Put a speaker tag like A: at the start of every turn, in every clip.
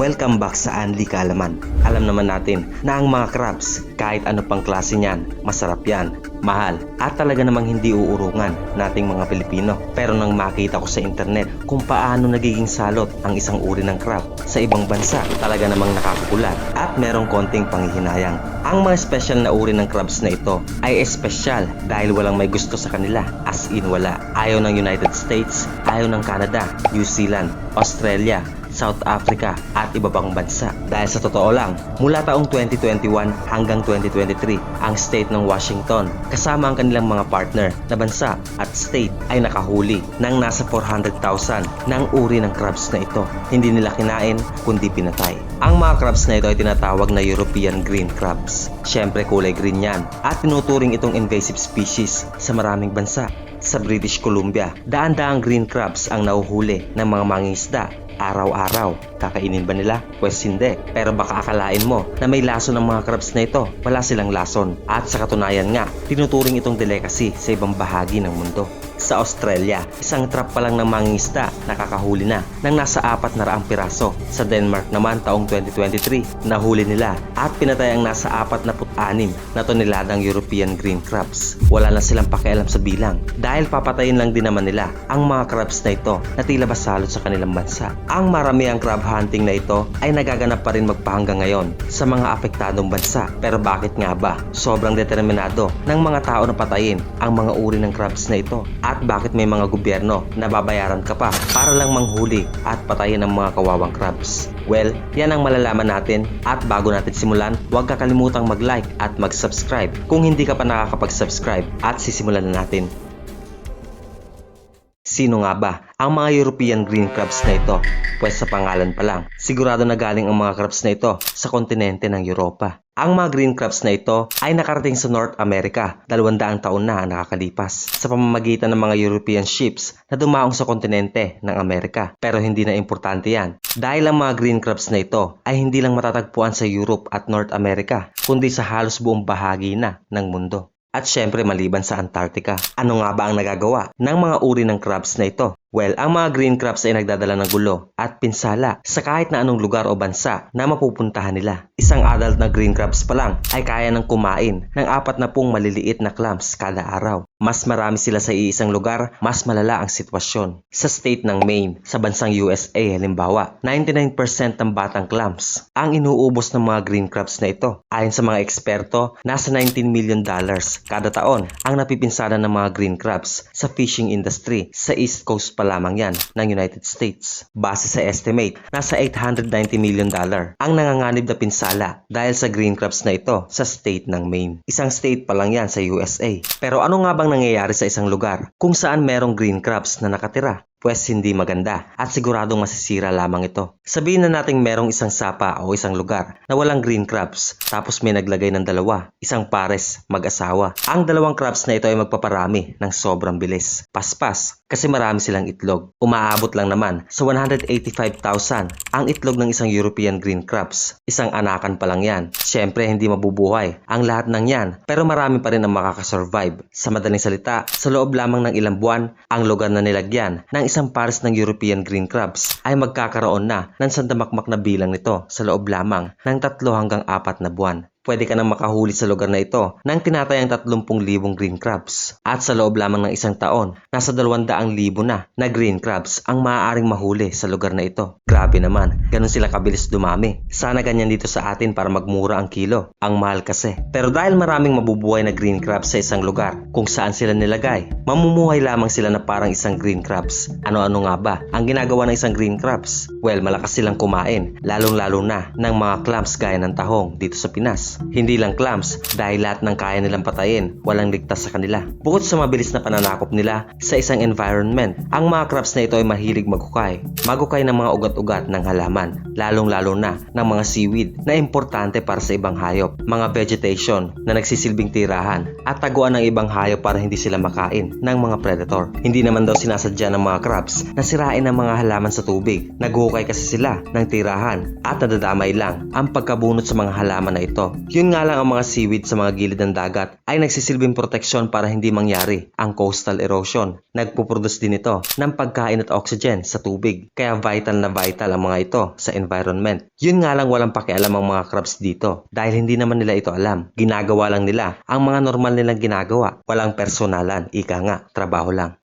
A: Welcome back sa Anli Kaalaman. Alam naman natin na ang mga crabs, kahit ano pang klase niyan, masarap yan, mahal, at talaga namang hindi uurungan nating mga Pilipino. Pero nang makita ko sa internet kung paano nagiging salot ang isang uri ng crab sa ibang bansa, talaga namang nakakagulat at merong konting panghihinayang. Ang mga special na uri ng crabs na ito ay espesyal dahil walang may gusto sa kanila, as in wala. Ayaw ng United States, ayaw ng Canada, New Zealand, Australia, South Africa at iba pang bansa. Dahil sa totoo lang, mula taong 2021 hanggang 2023, ang state ng Washington kasama ang kanilang mga partner na bansa at state ay nakahuli ng nasa 400,000 ng uri ng crabs na ito. Hindi nila kinain kundi pinatay. Ang mga crabs na ito ay tinatawag na European green crabs. Siyempre kulay green yan at tinuturing itong invasive species sa maraming bansa. Sa British Columbia, daan-daang green crabs ang nahuhuli ng mga mangingisda araw-araw. Kakainin ba nila? Pwes hindi. Pero baka akalain mo na may lason ng mga crabs na ito. Wala silang lason. At sa katunayan nga, tinuturing itong delicacy sa ibang bahagi ng mundo. Sa Australia, isang trap pa lang ng mangingisda nakakahuli na ng nasa 400 piraso. Sa Denmark naman taong 2023, nahuli nila at pinatay ang nasa 46 na toneladang European green crabs. Wala na silang pakialam sa bilang dahil papatayin lang din naman nila ang mga crabs na ito na tila ba salot sa kanilang bansa. Ang maramiang crab hunting na ito ay nagaganap pa rin magpahanggang ngayon sa mga apektadong bansa. Pero bakit nga ba? Sobrang determinado ng mga tao na patayin ang mga uri ng crabs na ito. At bakit may mga gobyerno na babayaran ka pa para lang manghuli at patayin ang mga kawawang crabs? Well, yan ang malalaman natin at bago natin simulan, huwag kakalimutang mag-like at mag-subscribe kung hindi ka pa nakakapag-subscribe at sisimulan na natin. Sino nga ba ang mga European green crabs na ito? Pues sa pangalan pa lang, sigurado na galing ang mga crabs na ito sa kontinente ng Europa. Ang mga green crabs na ito ay nakarating sa North America 200 taon na ang nakakalipas sa pamamagitan ng mga European ships na dumaong sa kontinente ng Amerika. Pero hindi na importante yan dahil ang mga green crabs na ito ay hindi lang matatagpuan sa Europe at North America kundi sa halos buong bahagi na ng mundo. At syempre maliban sa Antarctica. Ano nga ba ang nagagawa ng mga uri ng crabs na ito? Well, ang mga green crabs ay nagdadala ng gulo at pinsala sa kahit na anong lugar o bansa na mapupuntahan nila. Isang adult na green crabs pa lang ay kaya ng kumain ng 40 maliliit na clams kada araw. Mas marami sila sa iisang lugar, mas malala ang sitwasyon. Sa state ng Maine, sa bansang USA halimbawa, 99% ng batang clams ang inuubos ng mga green crabs na ito. Ayon sa mga eksperto, nasa $19 million kada taon ang napipinsala ng mga green crabs sa fishing industry sa East Coast pa lamang yan ng United States. Base sa estimate, nasa $890 million ang nanganganib na pinsala dahil sa green crabs na ito sa state ng Maine. Isang state pa lang yan sa USA. Pero ano nga bang nangyayari sa isang lugar kung saan merong green crabs na nakatira? Pues hindi maganda at siguradong masisira lamang ito. Sabihin na nating merong isang sapa o isang lugar na walang green crabs tapos may naglagay ng dalawa, isang pares, mag-asawa. Ang dalawang crabs na ito ay magpaparami ng sobrang bilis. Paspas kasi marami silang itlog. Umaabot lang naman sa 185,000 ang itlog ng isang European green crabs. Isang anakan pa lang yan. Siyempre hindi mabubuhay ang lahat ng yan pero marami pa rin ang makakasurvive. Sa madaling salita, sa loob lamang ng ilang buwan, ang lugar na nilagyan ng isang pares ng European green crabs ay magkakaroon na ng sandamakmak na bilang nito sa loob lamang ng 3 hanggang 4 na buwan. Pwede ka nang makahuli sa lugar na ito ng tinatayang 30,000 green crabs. At sa loob lamang ng isang taon, nasa 200,000 na green crabs ang maaaring mahuli sa lugar na ito. Grabe naman, ganun sila kabilis dumami. Sana ganyan dito sa atin para magmura ang kilo. Ang mahal kasi. Pero dahil maraming mabubuhay na green crabs sa isang lugar kung saan sila nilagay, mamumuhay lamang sila na parang isang green crabs. Ano-ano nga ba ang ginagawa ng isang green crabs? Well, malakas silang kumain, lalong-lalo na ng mga clams gaya ng tahong dito sa Pinas. Hindi lang clams dahil lahat ng kaya nilang patayin, walang ligtas sa kanila. Bukod sa mabilis na pananakop nila sa isang environment, ang mga crabs na ito ay mahilig maghukay. Maghukay ng mga ugat-ugat ng halaman, lalong-lalo na ng mga seaweed na importante para sa ibang hayop, mga vegetation na nagsisilbing tirahan at taguan ng ibang hayop para hindi sila makain ng mga predator. Hindi naman daw sinasadya ng mga crabs na sirain ang mga halaman sa tubig. Naghukay kasi sila ng tirahan at nadadamay lang ang pagkabunot sa mga halaman na ito Yun nga lang, ang mga seaweed sa mga gilid ng dagat ay nagsisilbing proteksyon para hindi mangyari ang coastal erosion. Nagpuproduce din ito ng pagkain at oxygen sa tubig, kaya vital na vital ang mga ito sa environment. Yun nga lang, walang pakialam ang mga crabs dito dahil hindi naman nila ito alam. Ginagawa lang nila ang mga normal nilang ginagawa. Walang personalan, ika nga, trabaho lang.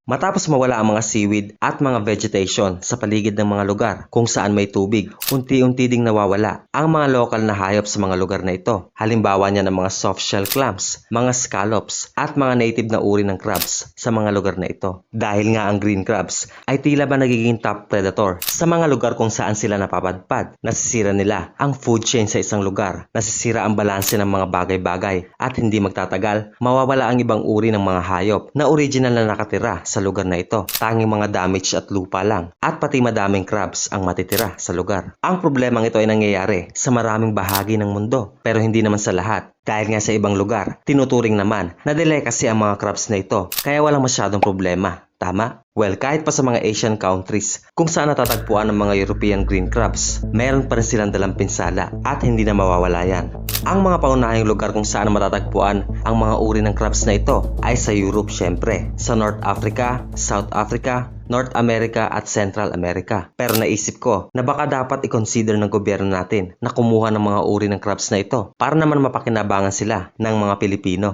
A: Matapos mawala ang mga seaweed at mga vegetation sa paligid ng mga lugar kung saan may tubig, unti-unti ding nawawala ang mga local na hayop sa mga lugar na ito. Halimbawa niyan ang mga softshell clams, mga scallops at mga native na uri ng crabs sa mga lugar na ito. Dahil nga ang green crabs ay tila ba nagiging top predator sa mga lugar kung saan sila napapadpad. Nasisira nila ang food chain sa isang lugar, nasisira ang balanse ng mga bagay-bagay at hindi magtatagal, mawawala ang ibang uri ng mga hayop na original na nakatira sa lugar na ito. Tanging mga damage at lupa lang at pati madaming crabs ang matitira sa lugar. Ang problemang ito ay nangyayari sa maraming bahagi ng mundo pero hindi naman sa lahat. Dahil nga sa ibang lugar, tinuturing naman na delicacy ang mga crabs na ito kaya walang masyadong problema. Tama? Well, kahit pa sa mga Asian countries kung saan natatagpuan ang mga European green crabs, meron pa rin silang dalang pinsala at hindi na mawawala yan. Ang mga pangunahing lugar kung saan matatagpuan ang mga uri ng crabs na ito ay sa Europe syempre, sa North Africa, South Africa, North America at Central America. Pero naisip ko na baka dapat i-consider ng gobyerno natin na kumuha ng mga uri ng crabs na ito para naman mapakinabangan sila ng mga Pilipino.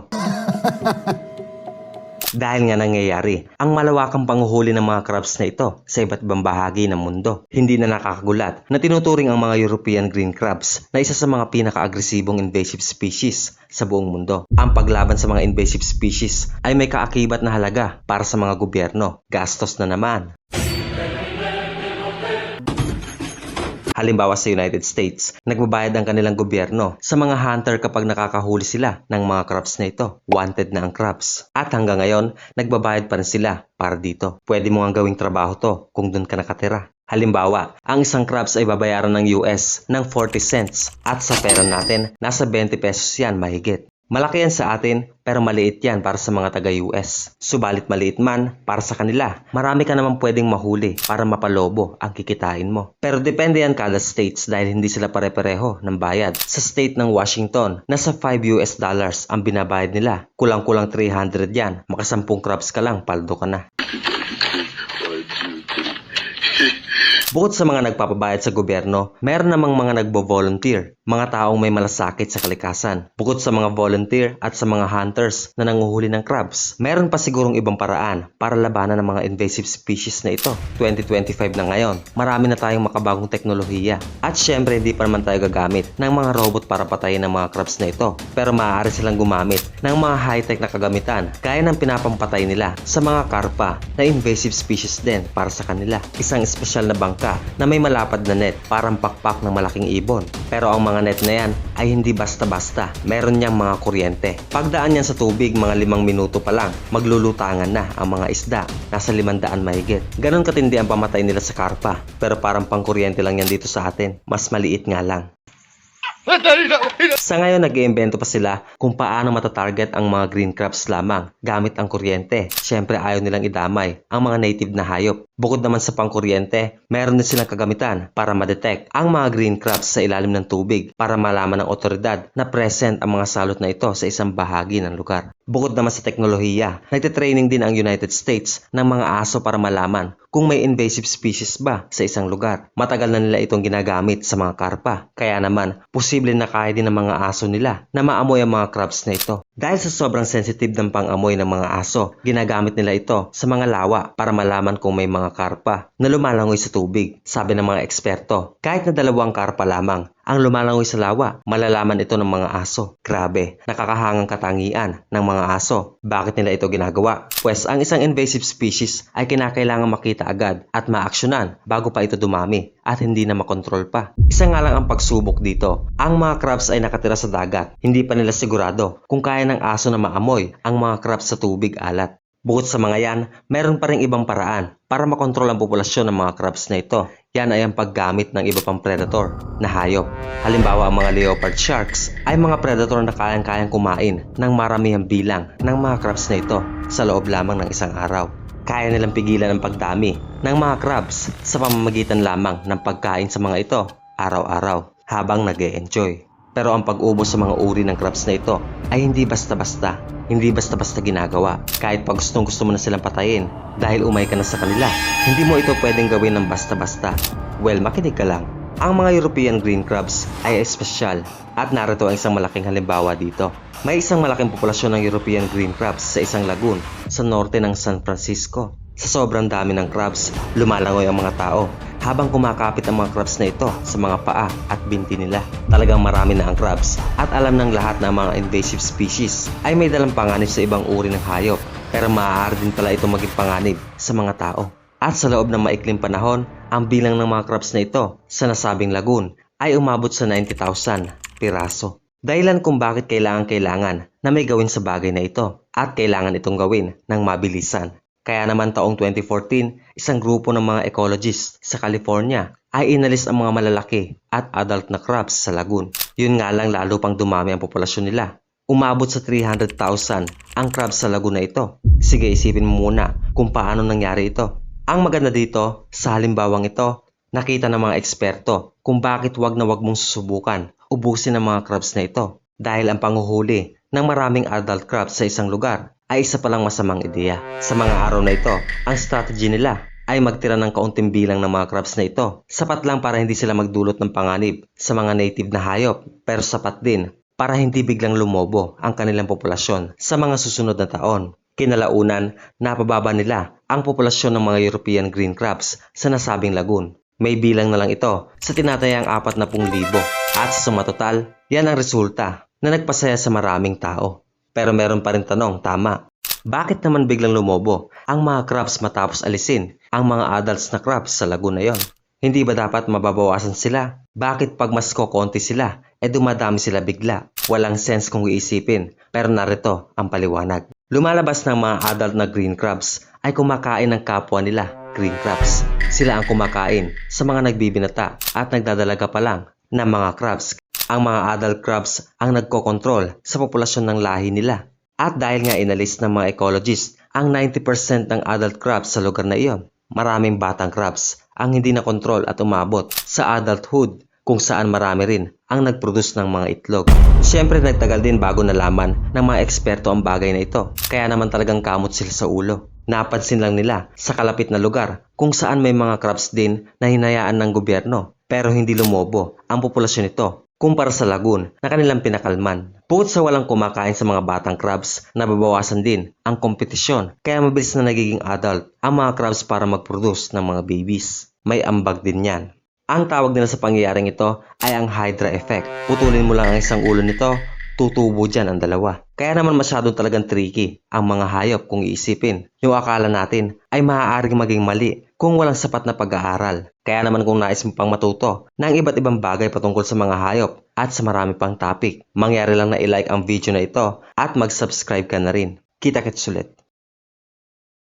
A: Dahil nga nangyayari ang malawakang panghuhuli ng mga crabs na ito sa iba't ibang bahagi ng mundo. Hindi na nakakagulat na tinuturing ang mga European green crabs na isa sa mga pinaka-agresibong invasive species sa buong mundo. Ang paglaban sa mga invasive species ay may kaakibat na halaga para sa mga gobyerno. Gastos na naman. Halimbawa sa United States, nagbabayad ang kanilang gobyerno sa mga hunter kapag nakakahuli sila ng mga crabs na ito. Wanted na ang crabs. At hanggang ngayon, nagbabayad pa rin sila para dito. Pwede mo ang gawing trabaho to kung doon ka nakatira. Halimbawa, ang isang crabs ay babayaran ng US ng 40 cents at sa pera natin, nasa 20 pesos yan mahigit. Malaki yan sa atin pero maliit yan para sa mga taga-US. Subalit maliit man para sa kanila, marami ka naman pwedeng mahuli para mapalobo ang kikitain mo. Pero depende yan kada states dahil hindi sila pare-pareho ng bayad. Sa state ng Washington, nasa $5 ang binabayad nila. Kulang-kulang 300 yan. Makasampung crabs ka lang, paldo ka na. Bukod sa mga nagpapabayad sa gobyerno, meron namang mga nagbo-volunteer, mga taong may malasakit sa kalikasan. Bukod sa mga volunteer at sa mga hunters na nanguhuli ng crabs, meron pa sigurong ibang paraan para labanan ng mga invasive species na ito. 2025 na ngayon, marami na tayong makabagong teknolohiya. At syempre hindi pa naman tayo gagamit ng mga robot para patayin ang mga crabs na ito. Pero maaari silang gumamit ng mga high-tech na kagamitan gaya ng pinapampatay nila sa mga karpa na invasive species din para sa kanila. Isang espesyal na bangka na may malapad na net parang pakpak ng malaking ibon. Pero ang mga net na yan ay hindi basta-basta. Meron niyang mga kuryente. Pagdaan niyan sa tubig, mga 5 minuto pa lang, maglulutangan na ang mga isda. Nasa 500 mahigit. Ganon katindi ang pamatay nila sa karpa. Pero parang pangkuryente lang yan dito sa atin. Mas maliit nga lang. Sa ngayon, nag-iimbento pa sila kung paano matatarget ang mga green crabs lamang gamit ang kuryente. Siyempre ayaw nilang idamay ang mga native na hayop. Bukod naman sa pangkuryente, meron din silang kagamitan para ma-detect ang mga green crabs sa ilalim ng tubig para malaman ng otoridad na present ang mga salot na ito sa isang bahagi ng lugar. Bukod naman sa teknolohiya, nagtitraining din ang United States ng mga aso para malaman kung may invasive species ba sa isang lugar. Matagal na nila itong ginagamit sa mga karpa. Kaya naman, posible na kaya din ng mga aso nila na maamoy ang mga crabs na ito. Dahil sa sobrang sensitive ng pang-amoy ng mga aso, ginagamit nila ito sa mga lawa para malaman kung may mga karpa na lumalangoy sa tubig. Sabi ng mga eksperto, kahit na 2 karpa lamang ang lumalangoy sa lawa, malalaman ito ng mga aso. Grabe, nakakahangang katangian ng mga aso. Bakit nila ito ginagawa? Pues ang isang invasive species ay kinakailangan makita agad at maaksyonan bago pa ito dumami at hindi na makontrol pa. Isa nga lang ang pagsubok dito. Ang mga crabs ay nakatira sa dagat. Hindi pa nila sigurado kung kaya ng aso na maamoy ang mga crabs sa tubig alat. Bukod sa mga yan, meron pa ring ibang paraan para makontrol ang populasyon ng mga crabs na ito. Yan ay ang paggamit ng iba pang predator na hayop. Halimbawa, ang mga leopard sharks ay mga predator na kayang-kayang kumain ng maramihang bilang ng mga crabs na ito sa loob lamang ng isang araw. Kaya nilang pigilan ang pagdami ng mga crabs sa pamamagitan lamang ng pagkain sa mga ito araw-araw. habang nag-e-enjoy. Pero ang pag-ubos sa mga uri ng crabs na ito ay hindi basta-basta. Hindi basta-basta ginagawa. Kahit pag gustong-gusto mo na silang patayin dahil umay ka na sa kanila, hindi mo ito pwedeng gawin ng basta-basta. Well, makinig ka lang. Ang mga European green crabs ay espesyal at narito ang isang malaking halimbawa dito. May isang malaking populasyon ng European green crabs sa isang lagoon sa norte ng San Francisco. Sa sobrang dami ng crabs, lumalangoy ang mga tao habang kumakapit ang mga crabs na ito sa mga paa at binti nila. Talagang marami na ang crabs at alam ng lahat na ang mga invasive species ay may dalang panganib sa ibang uri ng hayop, pero maaari din pala ito maging panganib sa mga tao. At sa loob ng maikling panahon, ang bilang ng mga crabs na ito sa nasabing lagoon ay umabot sa 90,000 piraso. Dahilan kung bakit kailangan na may gawin sa bagay na ito at kailangan itong gawin ng mabilisan. Kaya naman taong 2014, isang grupo ng mga ecologists sa California ay inalis ang mga malalaki at adult na crabs sa lagoon. Yun nga lang, lalo pang dumami ang populasyon nila. Umabot sa 300,000 ang crabs sa lagoon na ito. Sige, isipin mo muna kung paano nangyari ito. Ang maganda dito, sa halimbawang ito, nakita ng mga eksperto kung bakit wag na wag mong susubukan ubusin ang mga crabs na ito. Dahil ang panghuhuli ng maraming adult crabs sa isang lugar ay isa palang masamang ideya. Sa mga araw na ito, ang strategy nila ay magtira ng kaunting bilang ng mga crabs na ito. Sapat lang para hindi sila magdulot ng panganib sa mga native na hayop, pero sapat din para hindi biglang lumobo ang kanilang populasyon sa mga susunod na taon. Kinalaunan, napababa nila ang populasyon ng mga European green crabs sa nasabing lagoon. May bilang na lang ito sa tinatayang 40,000 at sa sumatotal, yan ang resulta na nagpasaya sa maraming tao. Pero meron pa rin tanong, tama. Bakit naman biglang lumobo ang mga crabs matapos alisin ang mga adults na crabs sa lagoon na yon? Hindi ba dapat mababawasan sila? Bakit pag mas kokonti sila, dumadami sila bigla? Walang sense kung iisipin, pero narito ang paliwanag. Lumalabas ng mga adult na green crabs ay kumakain ng kapwa nila, green crabs. Sila ang kumakain sa mga nagbibinata at nagdadalaga pa lang ng mga crabs. Ang mga adult crabs ang nagkokontrol sa populasyon ng lahi nila. At dahil nga inalis ng mga ecologists ang 90% ng adult crabs sa lugar na iyon, maraming batang crabs ang hindi na kontrol at umabot sa adulthood kung saan marami rin ang nagproduce ng mga itlog. Siyempre nagtagal din bago nalaman ng mga eksperto ang bagay na ito, kaya naman talagang kamot sila sa ulo. Napansin lang nila sa kalapit na lugar kung saan may mga crabs din na hinayaan ng gobyerno pero hindi lumobo ang populasyon nito kumpara sa lagoon na kanilang pinakalman. Bukod sa walang kumakain sa mga batang crabs, nababawasan din ang kompetisyon kaya mabilis na nagiging adult ang mga crabs para mag-produce ng mga babies. May ambag din yan. Ang tawag nila sa pangyayaring ito ay ang Hydra effect. Putulin mo lang ang isang ulo nito, tutubo dyan ang dalawa. Kaya naman masyadong talagang tricky ang mga hayop kung iisipin. Yung akala natin ay maaaring maging mali kung walang sapat na pag-aaral. Kaya naman kung nais mo pang matuto ng iba't ibang bagay patungkol sa mga hayop at sa marami pang topic, mangyari lang na i-like ang video na ito at mag-subscribe ka na rin. Kita-kits ulit.